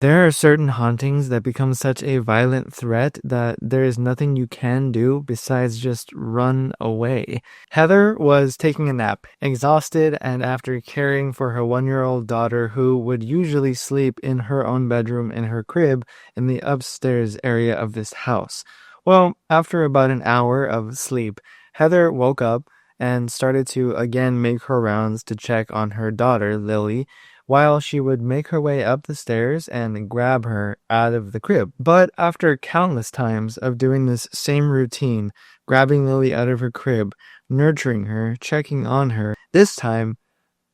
There are certain hauntings that become such a violent threat that there is nothing you can do besides just run away. Heather was taking a nap, exhausted, and after caring for her 1-year-old daughter, who would usually sleep in her own bedroom in her crib in the upstairs area of this house. Well, after about an hour of sleep, Heather woke up and started to again make her rounds to check on her daughter, Lily, while she would make her way up the stairs and grab her out of the crib. But after countless times of doing this same routine, grabbing Lily out of her crib, nurturing her, checking on her, this time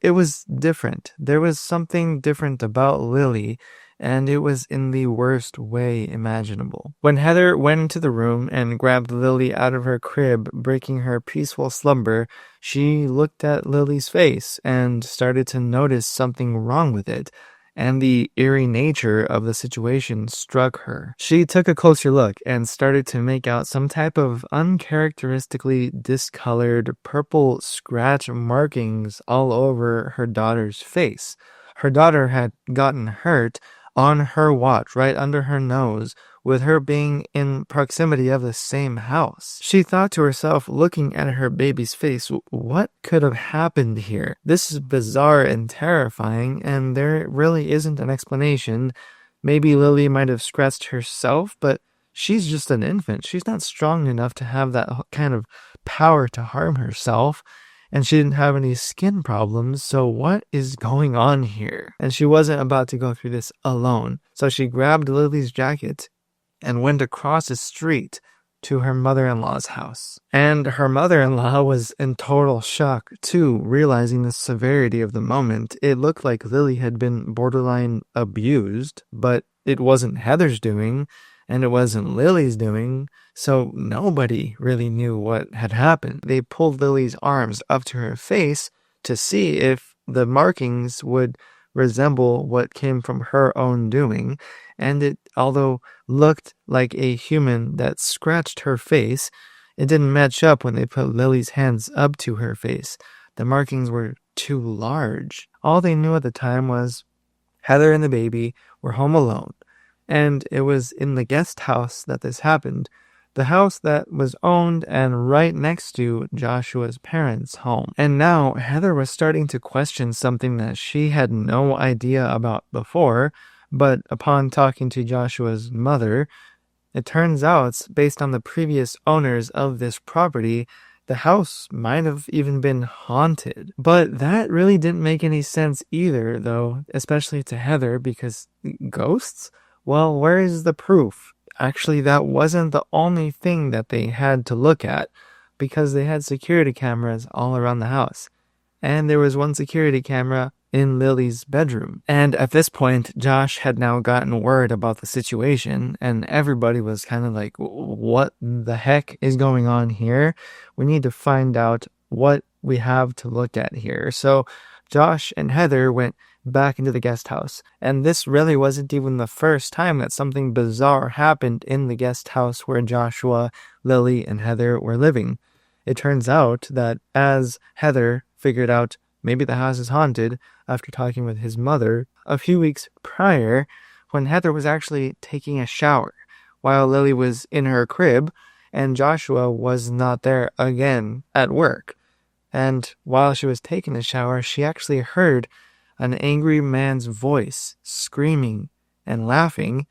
it was different. There was something different about Lily, and it was in the worst way imaginable. When Heather went into the room and grabbed Lily out of her crib, breaking her peaceful slumber, she looked at Lily's face and started to notice something wrong with it, and the eerie nature of the situation struck her. She took a closer look and started to make out some type of uncharacteristically discolored purple scratch markings all over her daughter's face. Her daughter had gotten hurt on her watch, right under her nose, with her being in proximity of the same house. She thought to herself, looking at her baby's face, what could have happened here? This is bizarre and terrifying, and there really isn't an explanation. Maybe Lily might have scratched herself, but she's just an infant. She's not strong enough to have that kind of power to harm herself. And she didn't have any skin problems, so what is going on here? And she wasn't about to go through this alone. So she grabbed Lily's jacket and went across the street to her mother-in-law's house. And her mother-in-law was in total shock too, realizing the severity of the moment. It looked like Lily had been borderline abused, but it wasn't Heather's doing, and it wasn't Lily's doing, so nobody really knew what had happened. They pulled Lily's arms up to her face to see if the markings would resemble what came from her own doing, and it, although looked like a human that scratched her face, it didn't match up when they put Lily's hands up to her face. The markings were too large. All they knew at the time was Heather and the baby were home alone. And it was in the guest house that this happened, the house that was owned and right next to Joshua's parents' home. And now Heather was starting to question something that she had no idea about before, but upon talking to Joshua's mother, it turns out, based on the previous owners of this property, the house might have even been haunted. But that really didn't make any sense either, though, especially to Heather, because ghosts? Well, where is the proof? Actually, that wasn't the only thing that they had to look at, because they had security cameras all around the house. And there was one security camera in Lily's bedroom. And at this point, Josh had now gotten word about the situation, and everybody was kind of like, what the heck is going on here? We need to find out what we have to look at here. So Josh and Heather went back into the guest house. And this really wasn't even the first time that something bizarre happened in the guest house where Joshua, Lily, and Heather were living. It turns out that as Heather figured out maybe the house is haunted after talking with his mother a few weeks prior, when Heather was actually taking a shower while Lily was in her crib and Joshua was not there again at work. And while she was taking a shower, she actually heard an angry man's voice screaming and laughing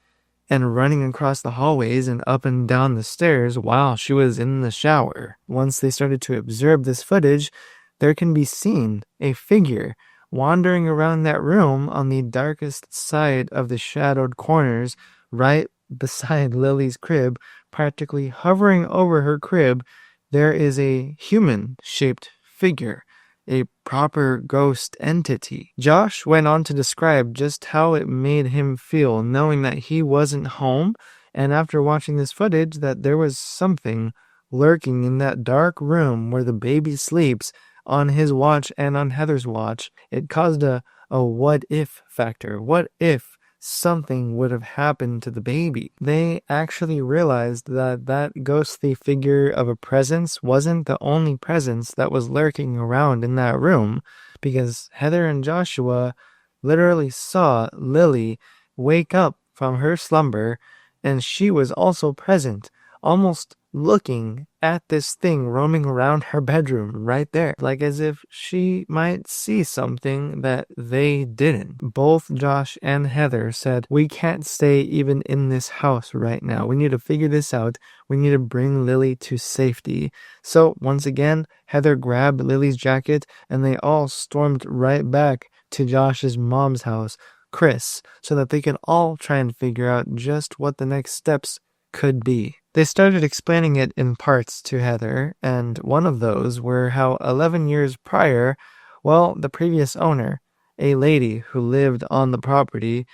and running across the hallways and up and down the stairs while she was in the shower. Once they started to observe this footage, there can be seen a figure wandering around that room on the darkest side of the shadowed corners right beside Lily's crib, practically hovering over her crib. There is a human-shaped figure, a proper ghost entity. Josh went on to describe just how it made him feel knowing that he wasn't home, and after watching this footage, that there was something lurking in that dark room where the baby sleeps on his watch and on Heather's watch. It caused a what-if factor. What if something would have happened to the baby? They actually realized that that ghostly figure of a presence wasn't the only presence that was lurking around in that room, because Heather and Joshua literally saw Lily wake up from her slumber, and she was also present, almost looking at this thing roaming around her bedroom right there, like as if she might see something that they didn't. Both Josh and Heather said, "We can't stay even in this house right now. We need to figure this out. We need to bring Lily to safety." So once again, Heather grabbed Lily's jacket and they all stormed right back to Josh's mom's house, Chris, so that they could all try and figure out just what the next steps could be. They started explaining it in parts to Heather, and one of those were how 11 years prior, well, the previous owner, a lady who lived on the property,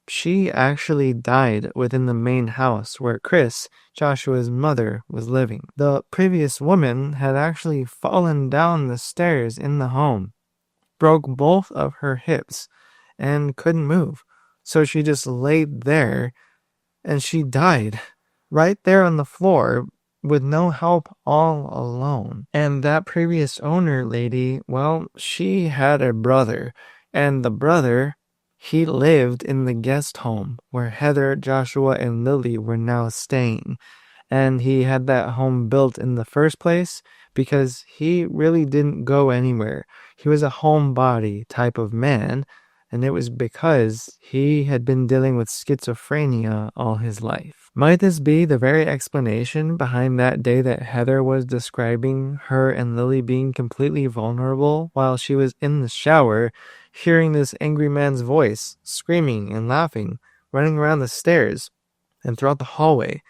she actually died within the main house where Chris, Joshua's mother, was living. The previous woman had actually fallen down the stairs in the home, broke both of her hips, and couldn't move. So she just laid there, and she died right there on the floor with no help, all alone. And that previous owner lady, well, she had a brother, and the brother, he lived in the guest home where Heather, Joshua, and Lily were now staying. And he had that home built in the first place because he really didn't go anywhere. He was a homebody type of man, and it was because he had been dealing with schizophrenia all his life. Might this be the very explanation behind that day that Heather was describing, her and Lily being completely vulnerable while she was in the shower, hearing this angry man's voice, screaming and laughing, running around the stairs and throughout the hallway,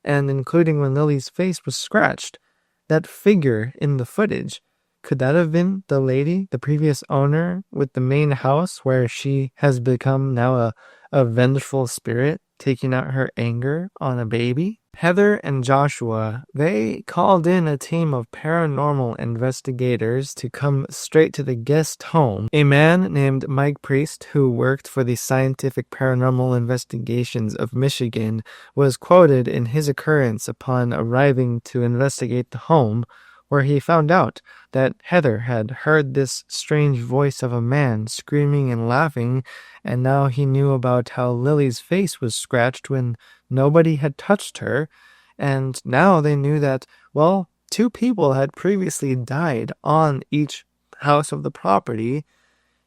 and including when Lily's face was scratched? That figure in the footage, could that have been the lady, the previous owner with the main house where she has become now a vengeful spirit taking out her anger on a baby? Heather and Joshua, they called in a team of paranormal investigators to come straight to the guest home. A man named Mike Priest, who worked for the Scientific Paranormal Investigations of Michigan, was quoted in his occurrence upon arriving to investigate the home, where he found out that Heather had heard this strange voice of a man screaming and laughing, and now he knew about how Lily's face was scratched when nobody had touched her, and now they knew that, well, 2 people had previously died on each house of the property.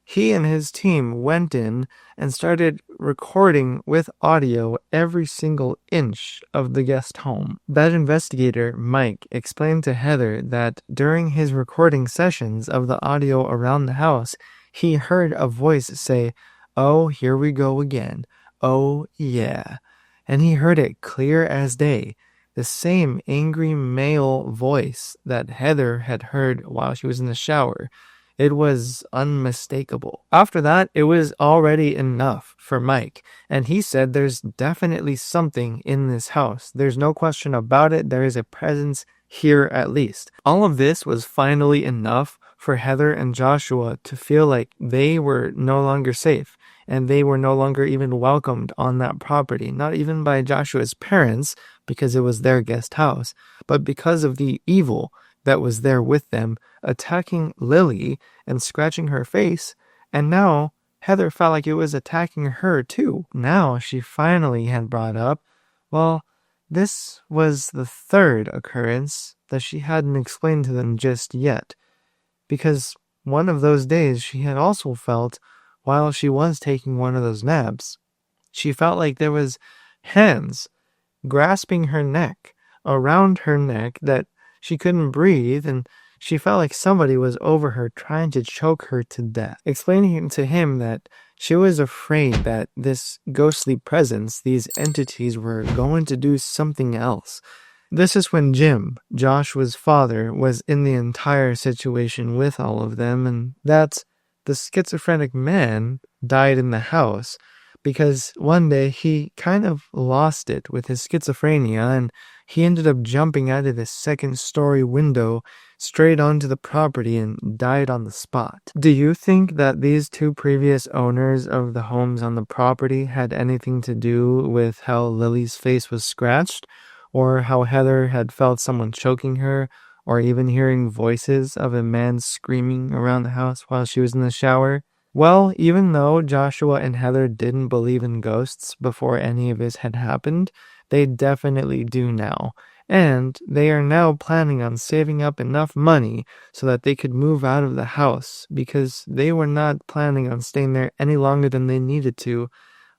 He and his team went in and started recording with audio every single inch of the guest home. That investigator, Mike, explained to Heather that during his recording sessions of the audio around the house, he heard a voice say, "Oh, here we go again. Oh, yeah." And he heard it clear as day. The same angry male voice that Heather had heard while she was in the shower. It was unmistakable. After that, it was already enough for Mike, and he said there's definitely something in this house. There's no question about it. There is a presence here at least. All of this was finally enough for Heather and Joshua to feel like they were no longer safe, and they were no longer even welcomed on that property, not even by Joshua's parents, because it was their guest house, but because of the evil that was there with them, attacking Lily and scratching her face, and now Heather felt like it was attacking her too. Now she finally had brought up, well, this was the 3rd occurrence that she hadn't explained to them just yet, because one of those days she had also felt, while she was taking one of those naps, she felt like there was hands grasping her neck, around her neck, that she couldn't breathe, and she felt like somebody was over her trying to choke her to death. Explaining to him that she was afraid that this ghostly presence, these entities, were going to do something else. This is when Jim, Joshua's father, was in the entire situation with all of them, and that the schizophrenic man died in the house because one day he kind of lost it with his schizophrenia, and he ended up jumping out of the 2nd-story window straight onto the property and died on the spot. Do you think that these 2 previous owners of the homes on the property had anything to do with how Lily's face was scratched, or how Heather had felt someone choking her, or even hearing voices of a man screaming around the house while she was in the shower? Well, even though Joshua and Heather didn't believe in ghosts before any of this had happened, they definitely do now. And they are now planning on saving up enough money so that they could move out of the house because they were not planning on staying there any longer than they needed to,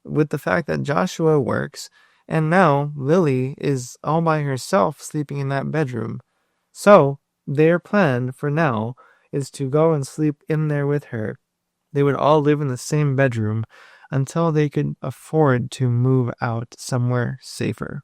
with the fact that Joshua works and now Lily is all by herself sleeping in that bedroom. So, their plan for now is to go and sleep in there with her. They would all live in the same bedroom until they could afford to move out somewhere safer.